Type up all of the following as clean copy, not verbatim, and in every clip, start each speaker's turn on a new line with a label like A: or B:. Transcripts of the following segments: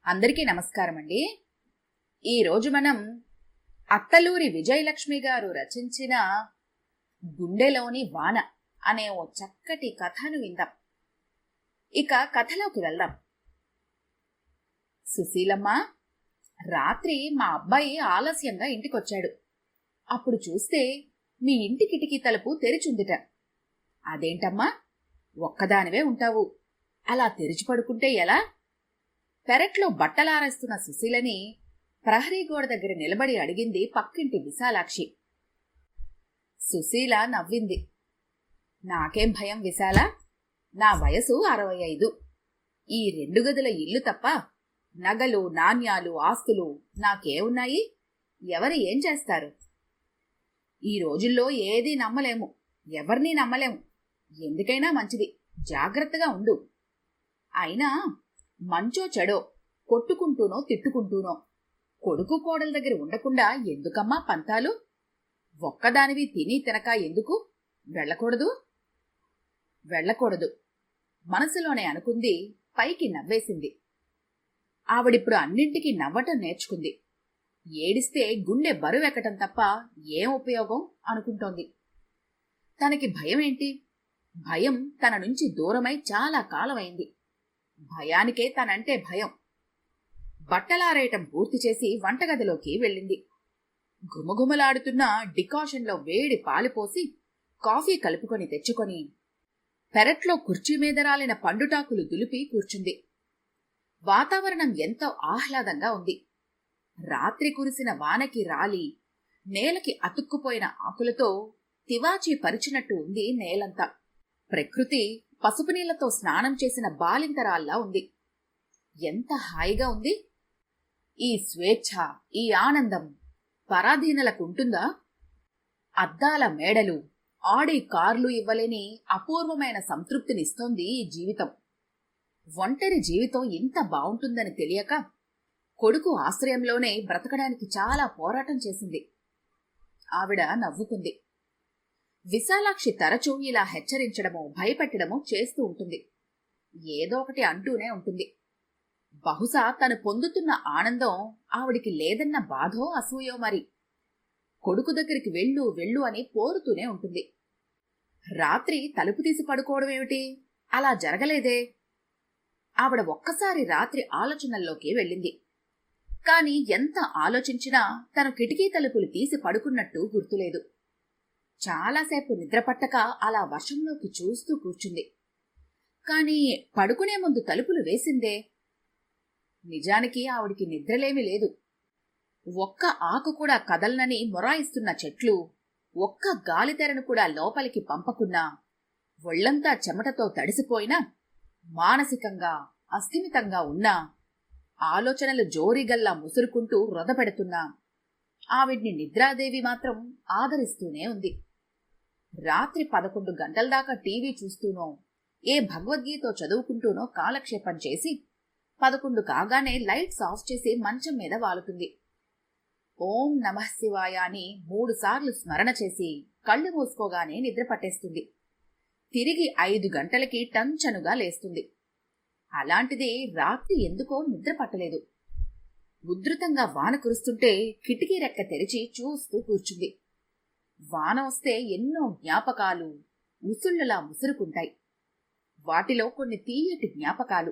A: అందరికీ నమస్కారం అండి. ఈరోజు మనం అత్తలూరి విజయలక్ష్మి గారు రచించిన గుండెలోని వాన అనే ఓ చక్కటి కథను విందాం. ఇక కథలోకి వెళ్దాం. సుశీలమ్మ, రాత్రి మా అబ్బాయి ఆలస్యంగా ఇంటికొచ్చాడు. అప్పుడు చూస్తే మీ ఇంటి కిటికీ తలుపు తెరిచుందిట. అదేంటమ్మా, ఒక్కదానివే ఉంటావు, అలా తెరిచి పడుకుంటే ఎలా? పెరట్లో బట్టలారేస్తున్న సుశీలని ప్రహరీ గోడ దగ్గర నిలబడి అడిగింది పక్కింటి విశాలాక్షి. సుశీల నవ్వింది. నాకేం భయం విశాల, నా వయసు 65. ఈ 2 గదుల ఇల్లు తప్ప నగలు, నాణ్యాలు, ఆస్తులు నాకే ఉన్నాయి? ఎవరు ఏం చేస్తారు? ఈ రోజుల్లో ఏదీ నమ్మలేము, ఎవరినీ నమ్మలేము. ఎందుకైనా మంచిది, జాగ్రత్తగా ఉండు. అయినా మంచో చెడో, కొట్టుకుంటూనో తిట్టుకుంటూనో కొడుకు కోడల దగ్గర ఉండకుండా ఎందుకమ్మా పంతాలు? ఒక్కదానివి తిని తినక ఎందుకు? వెళ్ళకూడదు మనసులోనే అనుకుంది. పైకి నవ్వేసింది. ఆవిడిప్పుడు అన్నింటికీ నవ్వటం నేర్చుకుంది. ఏడిస్తే గుండె బరువెక్కటం తప్ప ఏం ఉపయోగం అనుకుంటోంది. తనకి భయమేంటి? భయం తన నుంచి దూరమై చాలా కాలమైంది. భయానికే తనంటే భయం. బట్టలారేయటం పూర్తి చేసి వంటగదిలోకి వెళ్ళింది. గుమగుమలాడుతున్న డికాషన్లో వేడి పాలిపోసి కాఫీ కలుపుకొని తెచ్చుకొని పెరట్లో కుర్చీ మీద రాలిన పండుటాకులు దులిపి కూర్చుంది. వాతావరణం ఎంతో ఆహ్లాదంగా ఉంది. రాత్రి కురిసిన వానకి రాలి నేలకి అతుక్కుపోయిన ఆకులతో తివాచీ పరిచినట్టు ఉంది నేలంతా. ప్రకృతి పసుపు నీళ్లతో స్నానం చేసిన బాలింతరాల్లా ఉంది. ఎంత హాయిగా ఉంది! ఈ స్వేచ్ఛ, ఈ ఆనందం పరాధీనలకుంటుందా? అద్దాల మేడలు, ఆడి కార్లు ఇవ్వలేని అపూర్వమైన సంతృప్తినిస్తోంది ఈ జీవితం. ఒంటరి జీవితం ఇంత బావుంటుందని తెలియక కొడుకు ఆశ్రయంలోనే బ్రతకడానికి చాలా పోరాటం చేసింది. ఆవిడ నవ్వుకుంది. విశాలాక్షి తరచూ ఇలా హెచ్చరించడమో భయపెట్టడమో చేస్తూ ఉంటుంది. ఏదో ఒకటి అంటూనే ఉంటుంది. బహుశా తను పొందుతున్న ఆనందం ఆవిడికి లేదన్న బాధో అసూయో మరి. కొడుకు దగ్గరికి వెళ్ళు వెళ్ళు అని పోరుతూనే ఉంటుంది. రాత్రి తలుపు తీసి పడుకోవడమేమిటి? అలా జరగలేదే. ఆవిడ ఒక్కసారి రాత్రి ఆలోచనల్లోకి వెళ్ళింది. కాని ఎంత ఆలోచించినా తను కిటికీ తలుపులు తీసి పడుకున్నట్టు గుర్తులేదు. చాలాసేపు నిద్రపట్టక అలా వర్షంలోకి చూస్తూ కూర్చుంది. కాని పడుకునే ముందు తలుపులు వేసిందే. నిజానికి ఆవిడికి నిద్రలేమీ లేదు. ఒక్క ఆకు కూడా కదలనని మొరాయిస్తున్న చెట్లు, ఒక్క గాలితెరను కూడా లోపలికి పంపకున్నా, ఒళ్లంతా చెమటతో తడిసిపోయినా, మానసికంగా అస్థిమితంగా ఉన్నా, ఆలోచనలు జోరిగల్లా ముసురుకుంటూ రొదపెడుతున్నా, ఆవిడ్ని నిద్రాదేవి మాత్రం ఆదరిస్తూనే ఉంది. రాత్రి 11 గంటల దాకా టీవీ చూస్తూనో, ఏ భగవద్గీతో చదువుకుంటూనో కాలక్షేపం చేసి 11 కాగానే లైట్స్ ఆఫ్ చేసి మంచం మీద వాలుతుంది. ఓం నమః శివాయ అని 3 సార్లు స్మరణ చేసి కళ్ళు మూసుకోగానే నిద్ర పట్టేస్తుంది. తిరిగి 5 గంటలకి టంచనుగా లేస్తుంది. అలాంటిది రాత్రి ఎందుకో నిద్ర పట్టలేదు. ఉధృతంగా వాన కురుస్తుంటే కిటికీ రెక్క తెరిచి చూస్తూ కూర్చుంది. వాన వస్తే ఎన్నో జ్ఞాపకాలు ముసుళ్లలా ముసురుకుంటాయి. వాటిలో కొన్ని తీయటి జ్ఞాపకాలు.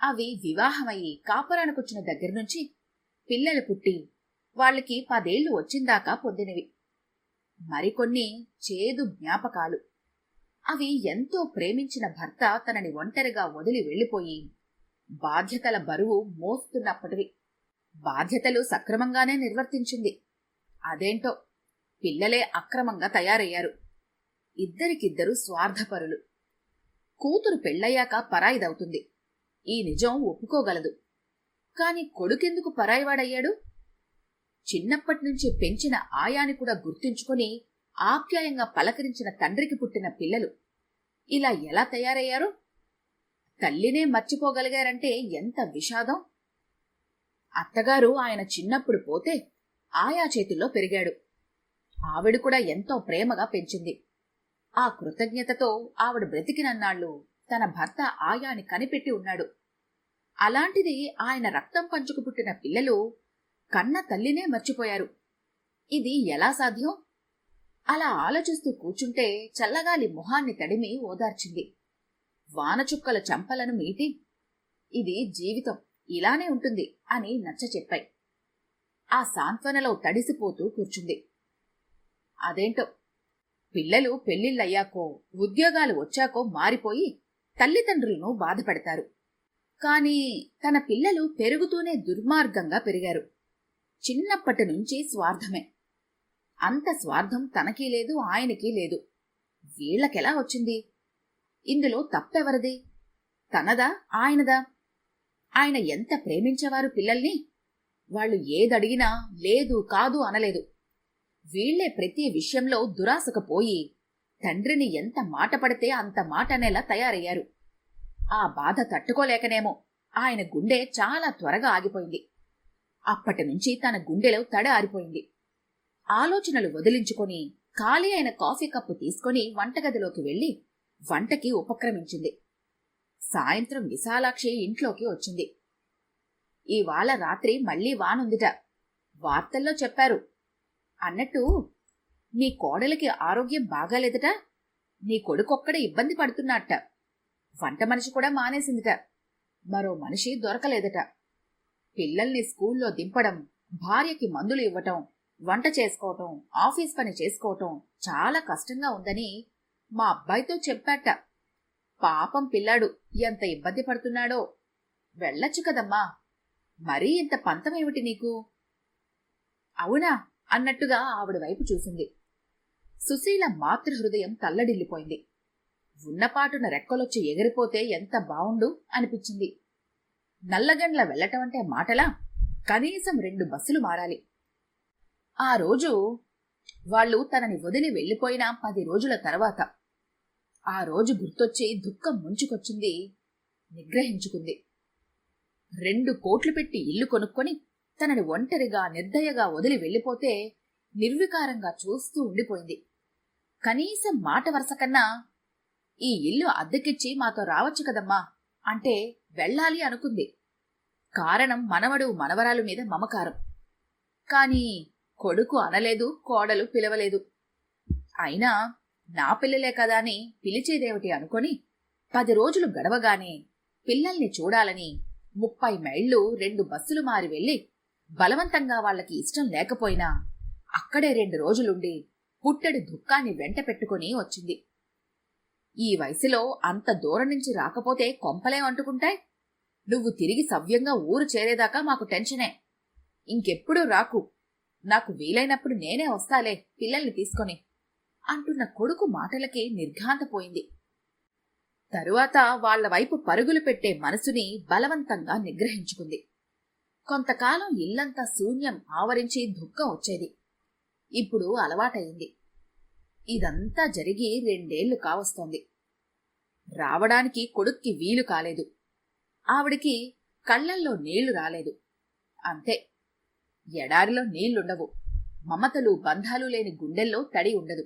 A: అవి వివాహమయ్యి కాపురానికొచ్చిన దగ్గర్నుంచి పిల్లలు పుట్టి వాళ్ళకి 10 ఏళ్లు వచ్చిందాకా పొందినవి. మరికొన్ని చేదు జ్ఞాపకాలు. అవి ఎంతో ప్రేమించిన భర్త తనని ఒంటరిగా వదిలి వెళ్లిపోయి బాధ్యతల బరువు మోస్తున్నప్పటివి. బాధ్యతలు సక్రమంగానే నిర్వర్తించింది. అదేంటో పిల్లలే అక్రమంగా తయారయ్యారు. ఇద్దరికిద్దరు స్వార్థపరులు. కూతురు పెళ్లయ్యాక పరాయిదవుతుంది. ఈ నిజం ఒప్పుకోగలదు. కాని కొడుకెందుకు పరాయివాడయ్యాడు? చిన్నప్పటినుంచి పెంచిన ఆయాని కూడా గుర్తుంచుకొని ఆప్యాయంగా పలకరించిన తండ్రికి పుట్టిన పిల్లలు ఇలా ఎలా తయారయ్యారు? తల్లినే మర్చిపోగలిగారంటే ఎంత విషాదం! అత్తగారు ఆయన చిన్నప్పుడు పోతే ఆయా చేతుల్లో పెరిగాడు. ఆవిడ కూడా ఎంతో ప్రేమగా పెంచింది. ఆ కృతజ్ఞతతో ఆవిడ బ్రతికినన్నాళ్ళు తన భర్త ఆయాని కనిపెట్టి ఉన్నాడు. అలాంటిది ఆయన రక్తం పంచుకు పుట్టిన పిల్లలు కన్న తల్లినే మర్చిపోయారు. ఇది ఎలా సాధ్యం? అలా ఆలోచిస్తూ కూర్చుంటే చల్లగాలి మొహాన్ని తడిమి ఓదార్చింది. వానచుక్కల చంపలను మీటి, ఇది జీవితం, ఇలానే ఉంటుంది అని నచ్చ చెప్పాయి. ఆ సాంత్వనలో తడిసిపోతూ కూర్చుంది. అదేంటో, పిల్లలు పెళ్లిళ్ళయ్యాకో ఉద్యోగాలు వచ్చాకో మారిపోయి తల్లిదండ్రులను బాధపెడతారు. కాని తన పిల్లలు పెరుగుతూనే దుర్మార్గంగా పెరిగారు. చిన్నప్పటి నుంచి స్వార్థమే. అంత స్వార్థం తనకీ లేదు, ఆయనకీ లేదు. వీళ్లకెలా వచ్చింది? ఇందులో తప్పెవరిది? తనదా, ఆయనదా? ఆయన ఎంత ప్రేమించేవారు పిల్లల్ని. వాళ్ళు ఏదడిగినా లేదు కాదు అనలేదు. వీళ్లే ప్రతి విషయంలో దురాశకు పోయి తండ్రిని ఎంత మాట పడితే అంత మాట అనేలా తయారయ్యారు. ఆ బాధ తట్టుకోలేకనేమో ఆయన గుండె చాలా త్వరగా ఆగిపోయింది. అప్పటినుంచి తన గుండెలో తడ ఆరిపోయింది. ఆలోచనలు వదిలించుకొని ఖాళీ అయిన కాఫీ కప్పు తీసుకుని వంటగదిలోకి వెళ్లి వంటకి ఉపక్రమించింది. సాయంత్రం విశాలాక్షి ఇంట్లోకి వచ్చింది. ఇవాళ రాత్రి మళ్లీ వానుందిట, వార్తల్లో చెప్పారు. అన్నట్టు నీ కోడలికి ఆరోగ్యం బాగాలేదట. నీ కొడుకొక్కడే ఇబ్బంది పడుతున్నట్ట. వంట మనిషి కూడా మానేసిందిట. మరో మనిషి దొరకలేదట. పిల్లల్ని స్కూల్లో దింపడం, భార్యకి మందులు ఇవ్వటం, వంట చేసుకోవటం, ఆఫీస్ పని చేసుకోవటం చాలా కష్టంగా ఉందని మా అబ్బాయితో చెప్పాట. పాపం పిల్లాడు ఎంత ఇబ్బంది పడుతున్నాడో. వెళ్ళొచ్చు కదమ్మా, మరీ ఇంత పంతమేమిటి నీకు? అవునా అన్నట్టుగా ఆవిడ వైపు చూసింది. సుశీల మాతృహృదయం తల్లడిల్లిపోయింది. ఉన్నపాటున రెక్కలొచ్చి ఎగిరిపోతే ఎంత బావుండు అనిపించింది. నల్లగండ్ల వెళ్లటమంటే మాటలా? కనీసం 2 బస్సులు మారాలి. ఆ రోజు వాళ్ళు తనని వదిలి వెళ్లిపోయిన 10 రోజుల తర్వాత ఆ రోజు గుర్తొచ్చి దుఃఖం ముంచుకొచ్చింది. నిగ్రహించుకుంది. 2 కోట్లు పెట్టి ఇల్లు కొనుక్కొని తనని ఒంటరిగా నిర్దయగా వదిలి వెళ్లిపోతే నిర్వికారంగా చూస్తూ ఉండిపోయింది. కనీసం మాట వరస కన్నా ఈ ఇల్లు అద్దెకిచ్చి మాతో రావచ్చు కదమ్మా అంటే వెళ్ళాలి అనుకుంది. కారణం మనవడు మనవరాలు మీద మమకారం. కాని కొడుకు అనలేదు, కోడలు పిలవలేదు. అయినా నా పిల్లలే కదా అని పిలిచేదేమిటి అనుకొని 10 రోజులు గడవగానే పిల్లల్ని చూడాలని 30 మైళ్లు 2 బస్సులు మారి వెళ్లి బలవంతంగా వాళ్లకి ఇష్టం లేకపోయినా అక్కడే 2 రోజులుండి పుట్టెడు దుఃఖాన్ని వెంట పెట్టుకుని వచ్చింది. ఈ వయసులో అంత దూరం నుంచి రాకపోతే కొంపలేం అంటుకుంటాయి. నువ్వు తిరిగి సవ్యంగా ఊరు చేరేదాకా మాకు టెన్షనే. ఇంకెప్పుడూ రాకు, నాకు వీలైనప్పుడు నేనే వస్తాలే పిల్లల్ని తీసుకొని అంటున్న కొడుకు మాటలకి నిర్ఘాంతపోయింది. తరువాత వాళ్ల వైపు పరుగులు పెట్టే మనసుని బలవంతంగా నిగ్రహించుకుంది. కొంతకాలం ఇల్లంతా శూన్యం ఆవరించి దుఃఖం వచ్చేది. ఇప్పుడు అలవాటయింది. ఇదంతా జరిగి 2 ఏళ్లు కావస్తోంది. రావడానికి కొడుక్కి వీలు కాలేదు. ఆవిడికి కళ్లల్లో నీళ్లు రాలేదు. అంతే, ఎడారిలో నీళ్లుండవు. మమతలు బంధాలు లేని గుండెల్లో తడి ఉండదు.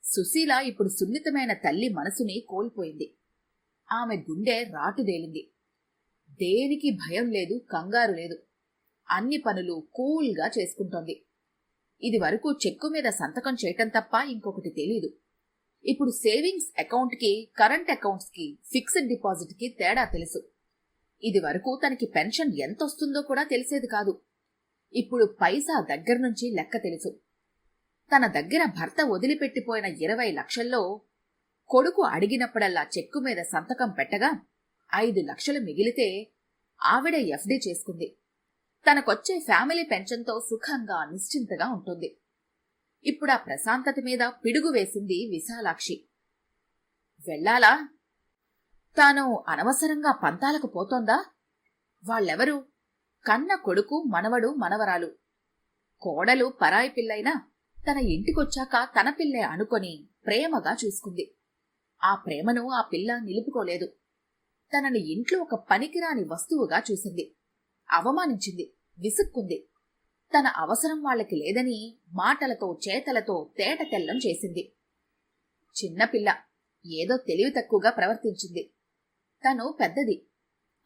A: సుశీల ఇప్పుడు సున్నితమైన తల్లి మనసుని కోల్పోయింది. ఆమె గుండె రాటుదేలింది. దేనికి భయం లేదు, కంగారు లేదు. అన్ని పనులు కూల్గా చేసుకుంటోంది. ఇది వరకు చెక్కు మీద సంతకం చేయటం తప్ప ఇంకొకటి తెలీదు. ఇప్పుడు సేవింగ్స్ అకౌంట్కి, కరెంట్ అకౌంట్స్కి, ఫిక్స్డ్ డిపాజిట్కి తేడా తెలుసు. ఇది వరకు తనకి పెన్షన్ ఎంతొస్తుందో కూడా తెలిసేది కాదు. ఇప్పుడు పైసా దగ్గర్నుంచి లెక్క తెలుసు. తన దగ్గర భర్త వదిలిపెట్టిపోయిన 20 లక్షల్లో కొడుకు అడిగినప్పుడల్లా చెక్కు మీద సంతకం పెట్టగా 5 లక్షలు మిగిలితే ఆవిడే ఎఫ్డి చేసుకుంది. తనకొచ్చే ఫ్యామిలీ పెన్షన్తో సుఖంగా నిశ్చింతగా ఉంటుంది. ఇప్పుడా ప్రశాంతత మీద పిడుగు వేసింది విశాలాక్షి. వెళ్ళాలా? తాను అనవసరంగా పంతాలకు పోతోందా? వాళ్ళెవరు? కన్న కొడుకు, మనవడు, మనవరాలు. కోడలు పరాయి పిల్లైనా తన ఇంటికొచ్చాక తన పిల్లే అనుకొని ప్రేమగా చూసుకుంది. ఆ ప్రేమను ఆ పిల్ల నిలుపుకోలేదు. తనని ఇంట్లో ఒక పనికిరాని వస్తువుగా చూసింది. అవమానించింది, విసుక్కుంది. తన అవసరం వాళ్ళకి లేదని మాటలతో చేతలతో తేట తెల్లం చేసింది. చిన్నపిల్ల ఏదో తెలివి తక్కువగా ప్రవర్తించింది. తను పెద్దది.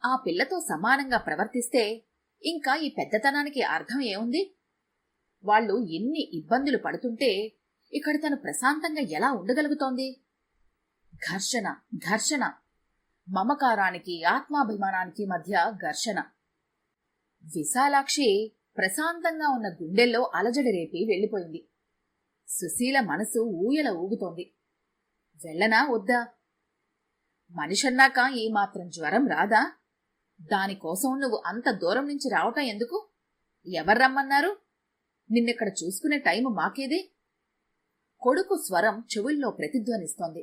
A: ఆ పిల్లతో సమానంగా ప్రవర్తిస్తే ఇంకా ఈ పెద్దతనానికి అర్థం ఏముంది? వాళ్ళు ఎన్ని ఇబ్బందులు పడుతుంటే ఇక్కడ తను ప్రశాంతంగా ఎలా ఉండగలుగుతోంది? ఘర్షణ, ఘర్షణ, మమకారానికి ఆత్మాభిమానానికి మధ్య ఘర్షణ. విశాలాక్షి ప్రశాంతంగా ఉన్న గుండెల్లో అలజడి రేపి వెళ్ళిపోయింది. సుశీల మనసు ఊయల ఊగుతోంది. వెళ్ళనా వద్దా? మనిషన్నాక ఏమాత్రం జ్వరం రాదా? దానికోసం నువ్వు అంత దూరం నుంచి రావటం ఎందుకు? ఎవర్రమ్మన్నారు? నిన్నెక్కడ చూసుకునే టైము మాకేది? కొడుకు స్వరం చెవుల్లో ప్రతిధ్వనిస్తోంది.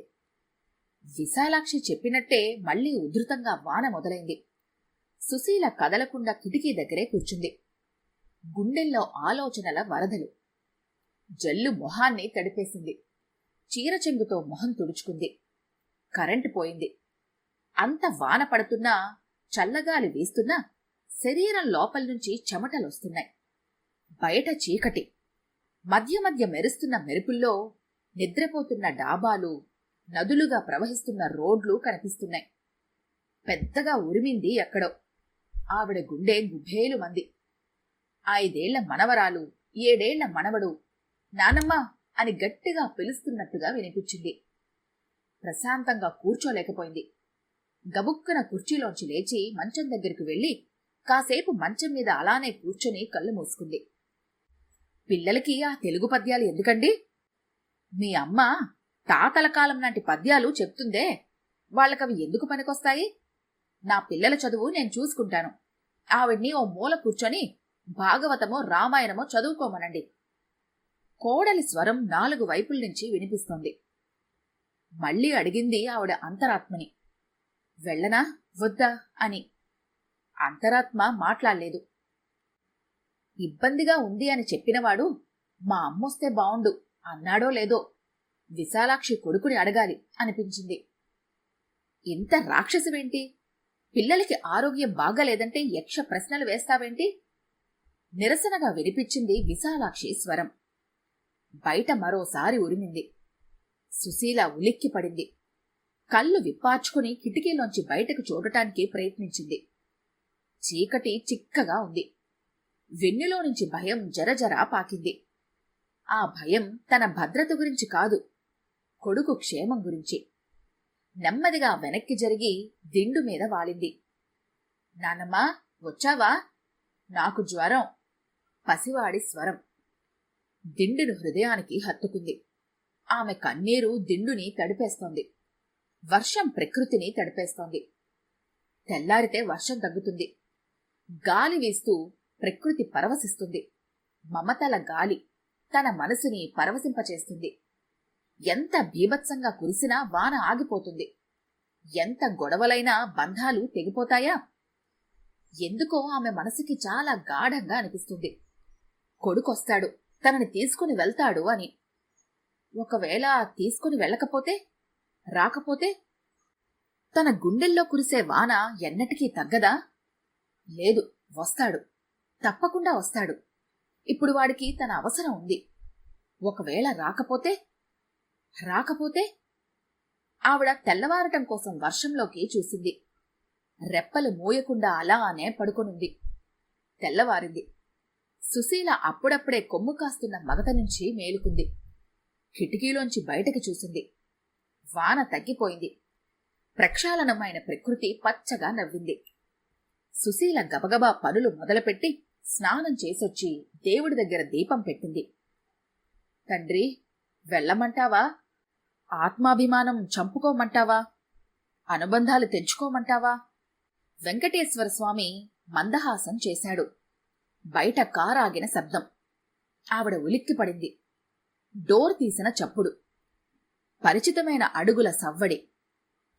A: విశాలాక్షి చెప్పినట్టే మళ్లీ ఉధృతంగా వాన మొదలైంది. సుశీల కదలకుండా కిటికీ దగ్గరే కూర్చుంది. గుండెల్లో ఆలోచనల వరదలు. జల్లు మొహాన్ని తడిపేసింది. చీరచెంగుతో మొహం తుడుచుకుంది. కరెంటు పోయింది. అంత వాన పడుతున్నా, చల్లగాలి వీస్తున్నా శరీరం లోపల్నుంచి చెమటలొస్తున్నాయి. బయట చీకటి. మధ్య మధ్య మెరుస్తున్న మెరుపుల్లో నిద్రపోతున్న డాబాలు, నదులుగా ప్రవహిస్తున్న రోడ్లు కనిపిస్తున్నాయి. పెద్దగా ఉరిమింది ఎక్కడో. ఆవిడ గుండె గుభేలు మంది. 5 ఏళ్ల మనవరాలు, 7 ఏళ్ల మనవడు నానమ్మా అని గట్టిగా పిలుస్తున్నట్టుగా వినిపించింది. ప్రశాంతంగా కూర్చోలేకపోయింది. గబుక్కన కుర్చీలోంచి లేచి మంచం దగ్గరికి వెళ్లి కాసేపు మంచం మీద అలానే కూర్చొని కళ్ళు మూసుకుంది. పిల్లలకి ఆ తెలుగు పద్యాలు ఎందుకండి? మీ అమ్మ తాతల కాలం నాటి పద్యాలు చెప్తుందే, వాళ్ళకవి ఎందుకు పనికొస్తాయి? నా పిల్లల చదువు నేను చూసుకుంటాను. ఆవిడ్ని ఓ మూల కూర్చొని భాగవతమో రామాయణమో చదువుకోమనండి. కోడలి స్వరం 4 వైపుల నుంచి వినిపిస్తోంది. మళ్లీ అడిగింది ఆవిడ అంతరాత్మని. వెళ్ళనా వద్దా అని. అంతరాత్మ మాట్లాడలేదు. ఇబ్బందిగా ఉంది అని చెప్పినవాడు మా అమ్మొస్తే బావుండు అన్నాడో లేదో విశాలాక్షి కొడుకుని అడగాలి అనిపించింది. ఇంత రాక్షసువేంటి? పిల్లలకి ఆరోగ్యం బాగాలేదంటే యక్ష ప్రశ్నలు వేస్తావేంటి? నిరసనగా వినిపించింది విశాలాక్షి స్వరం. బయట మరోసారి ఉరిమింది. సుశీల ఉలిక్కిపడింది. కళ్ళు విప్పార్చుకుని కిటికీలోంచి బయటకు చూడటానికి ప్రయత్నించింది. చీకటి చిక్కగా ఉంది. వెన్నులో నుంచి భయం జరజరా పాకింది. ఆ భయం తన భద్రత గురించి కాదు, కొడుకు క్షేమం గురించి. నెమ్మదిగా వెనక్కి జరిగి దిండు మీద వాలింది. నానమ్మా వచ్చావా? నాకు జ్వరం. పసివాడి స్వరం. దిండును హృదయానికి హత్తుకుంది. ఆమె కన్నీరు దిండుని తడిపేస్తోంది. వర్షం ప్రకృతిని తడిపేస్తోంది. తెల్లారితే వర్షం తగ్గుతుంది. గాలి వీస్తూ ప్రకృతి పరవశిస్తుంది. మమతల గాలి తన మనసుని పరవశింపచేస్తుంది. ఎంత బీభత్సంగా కురిసినా వాన ఆగిపోతుంది. ఎంత గొడవలైనా బంధాలు తెగిపోతాయా? ఎందుకో ఆమె మనసుకి చాలా గాఢంగా అనిపిస్తుంది. కొడుకొస్తాడు, తనని తీసుకుని వెళ్తాడు అని. ఒకవేళ తీసుకుని వెళ్ళకపోతే, రాకపోతే? తన గుండెల్లో కురిసే వాన ఎన్నటికీ తగ్గదా? లేదు, వస్తాడు, తప్పకుండా వస్తాడు. ఇప్పుడు వాడికి తన అవసరం ఉంది. ఒకవేళ రాకపోతే? ఆవిడ తెల్లవారటం కోసం వర్షంలోకి చూసింది. రెప్పలు మూయకుండా అలానే పడుకొనుంది. తెల్లవారింది. సుశీల అప్పుడప్పుడే కొమ్ము కాస్తున్న మగత నుంచి మేలుకుంది. కిటికీలోంచి బయటకి చూసింది. వాన తగ్గిపోయింది. ప్రక్షాళనమైన ప్రకృతి పచ్చగా నవ్వింది. సుశీల గబగబా పనులు మొదలుపెట్టి స్నానం చేసొచ్చి దేవుడి దగ్గర దీపం పెట్టింది. తండ్రి, వెళ్ళమంటావా? ఆత్మాభిమానం చంపుకోమంటావా? అనుబంధాలు తెంచుకోమంటావా? వెంకటేశ్వర స్వామి మందహాసం చేశాడు. బయట కారాగిన శబ్దం. ఆవిడ ఉలిక్కిపడింది. డోర్ తీసిన చప్పుడు. పరిచితమైన అడుగుల సవ్వడి.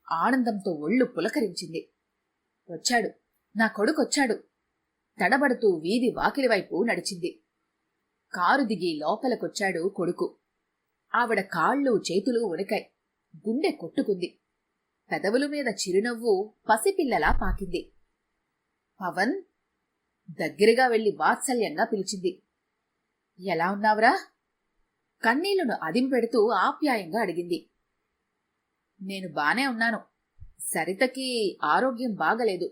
A: ఆనందంతో ఒళ్ళు పులకరించింది. వచ్చాడు, నా కొడుకొచ్చాడు. తడబడుతూ వీధి వాకిలివైపు నడిచింది. కారు దిగి లోపలకొచ్చాడు కొడుకు. ఆవిడ కాళ్ళు చేతులు ఉనికాయి. గుండె కొట్టుకుంది. పెదవుల మీద చిరునవ్వు పసిపిల్లలా పాకింది. పవన్ దగ్గరగా వెళ్లి వాత్సల్యంగా పిలిచింది. ఎలా ఉన్నావురా? కన్నీళ్లను అదింపెడుతూ ఆప్యాయంగా అడిగింది. నేను బానే ఉన్నాను. సరితకి ఆరోగ్యం బాగలేదు.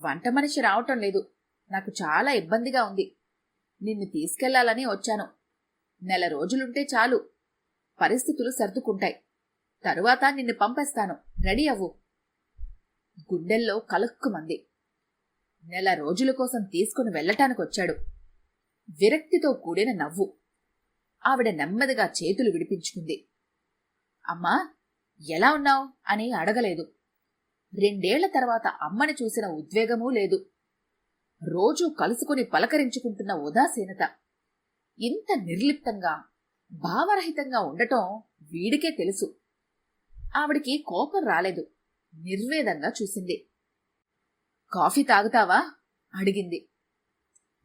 A: వంట మనిషి రావటం లేదు. నాకు చాలా ఇబ్బందిగా ఉంది. నిన్ను తీసుకెళ్లాలని వచ్చాను. నెల రోజులుంటే చాలు. పరిస్థితులు సర్దుకుంటాయి. తరువాత నిన్ను పంపేస్తాను. రెడీ అవ్వు. గుండెల్లో కలుక్కుమంది. నెల రోజుల కోసం తీసుకుని వెళ్లటానికొచ్చాడు. విరక్తితో కూడిన నవ్వు. ఆవిడ నెమ్మదిగా చేతులు విడిపించుకుంది. అమ్మా, ఎలా ఉన్నావు అని అడగలేదు. 2 ఏళ్ల తర్వాత అమ్మని చూసిన ఉద్వేగమూ లేదు. రోజూ కలుసుకుని పలకరించుకుంటున్న ఉదాసీనత. ఇంత నిర్లిప్తంగా, భావరహితంగా ఉండటం వీడికే తెలుసు. ఆవిడికి కోపం రాలేదు. నిర్వేదంగా చూసింది. కాఫీ తాగుతావా అడిగింది.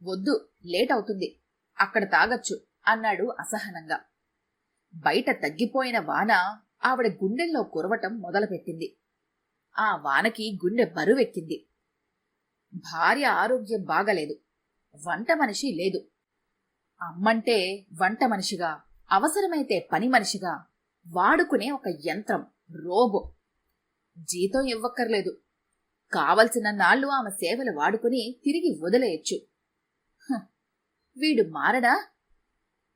A: వద్దు, లేట్ అవుతుంది. అక్కడ తాగొచ్చు అన్నాడు అసహనంగా. బయట తగ్గిపోయిన వాన ఆవిడ గుండెల్లో కురవటం మొదలుపెట్టింది. ఆ వానకి గుండె బరువెక్కింది. భార్య ఆరోగ్యం బాగలేదు. వంట మనిషి లేదు. అమ్మంటే వంట మనిషిగా, అవసరమైతే పని మనిషిగా వాడుకునే ఒక యంత్రం, రోబో. జీతం ఇవ్వక్కర్లేదు. కావలసిన నాళ్లు ఆమె సేవలు వాడుకుని తిరిగి వదిలేయచ్చు. వీడు మారడా?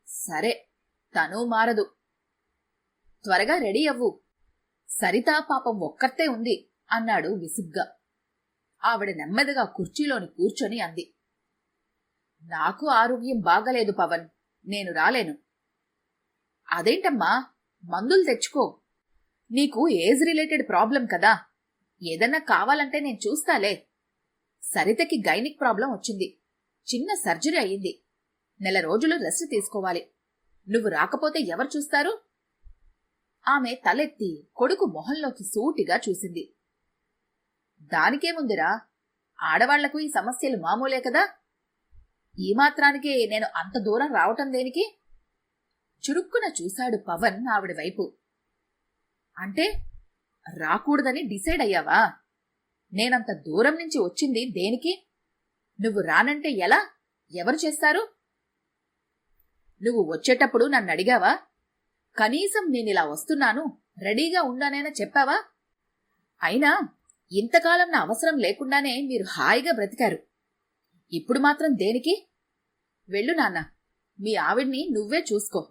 A: సరే, తనూ మారదు. త్వరగా రెడీ అవ్వు. సరితా పాపం ఒక్కర్తే ఉంది అన్నాడు విసుగ్గా. ఆవిడ నెమ్మదిగా కుర్చీలోని కూర్చొని అంది. నాకు ఆరోగ్యం బాగలేదు పవన్, నేను రాలేను. అదేంటమ్మా, మందులు తెచ్చుకో. నీకు ఏజ్ రిలేటెడ్ ప్రాబ్లం కదా. ఏదన్నా కావాలంటే నేను చూస్తాలే. సరితకి గైనిక్ ప్రాబ్లం వచ్చింది. చిన్న సర్జరీ అయ్యింది. నెల రోజులు రెస్ట్ తీసుకోవాలి. నువ్వు రాకపోతే ఎవరు చూస్తారు? ఆమె తలెత్తి కొడుకు మొహంలోకి సూటిగా చూసింది. దానికేముందిరా, ఆడవాళ్లకు ఈ సమస్యలు మామూలే కదా. ఈ మాత్రానికే నేను అంత దూరం రావటం దేనికి? చురుక్కున చూశాడు పవన్ ఆవిడ వైపు. అంటే రాకూడదని డిసైడ్ అయ్యావా? నేనంత దూరం నుంచి వచ్చింది దేనికి? నువ్వు రానంటే ఎలా? ఎవరు చేస్తారు? నువ్వు వచ్చేటప్పుడు నన్ను అడిగావా? కనీసం నేనిలా వస్తున్నాను, రెడీగా ఉండానైనా చెప్పావా? అయినా ఇంతకాలం నా అవసరం లేకుండానే మీరు హాయిగా బ్రతికారు. ఇప్పుడు మాత్రం దేనికి? వెళ్ళు నాన్న, మీ ఆవిడ్ని నువ్వే చూసుకో.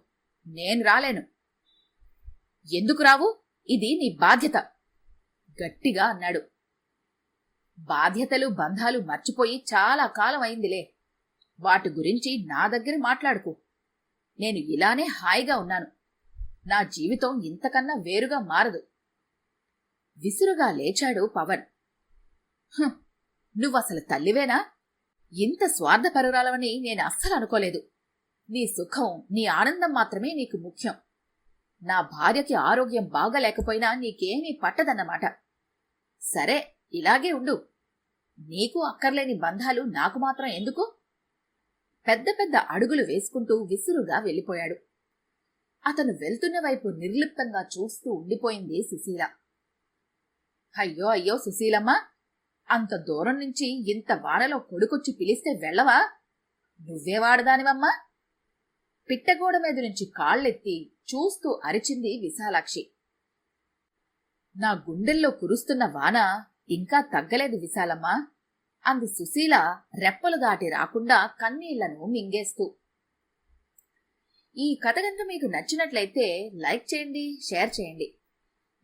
A: నేను రాలేను. ఎందుకు రావు? ఇది నీ బాధ్యత గట్టిగా అన్నాడు. బాధ్యతలు బంధాలు మర్చిపోయి చాలా కాలం అయిందిలే. వాటి గురించి నా దగ్గర మాట్లాడుకో. నేను ఇలానే హాయిగా ఉన్నాను. నా జీవితం ఇంతకన్నా వేరుగా మారదు. విసురుగా లేచాడు పవన్. నువ్వసలు తల్లివేనా? ఇంత స్వార్థపరురాలవని నేను అస్సలు అనుకోలేదు. నీ సుఖం, నీ ఆనందం మాత్రమే నీకు ముఖ్యం. నా భార్యకి ఆరోగ్యం బాగలేకపోయినా నీకేమీ పట్టదన్నమాట. సరే, ఇలాగే ఉండు. నీకు అక్కర్లేని బంధాలు నాకు మాత్రం ఎందుకు? పెద్ద పెద్ద అడుగులు వేసుకుంటూ విసురుగా వెళ్ళిపోయాడు. అతను వెళ్తున్న వైపు నిర్లిప్తంగా చూస్తూ ఉండిపోయింది సుశీల. అయ్యో అయ్యో సుశీలమ్మ, అంత దూరం నుంచి ఇంత వానలో కొడుకొచ్చి పిలిస్తే వెళ్ళవా? నువ్వే వాడదానివమ్మా? పిట్టగోడ మీద నుంచి కాళ్ళెత్తి చూస్తూ అరిచింది విశాలాక్షి. నా గుండెల్లో కురుస్తున్న వాన ఇంకా తగ్గలేదు విశాలమ్మ అంది సుశీల రెప్పలు దాటి రాకుండా కన్నీళ్లను మింగేస్తూ. ఈ కథ గనుక మీకు నచ్చినట్లయితే లైక్ చేయండి, షేర్ చేయండి.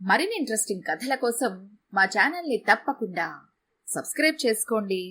A: మరిన్ని ఇంట్రెస్టింగ్ కథల కోసం మా ఛానల్ని తప్పకుండా సబ్స్క్రైబ్ చేసుకోండి.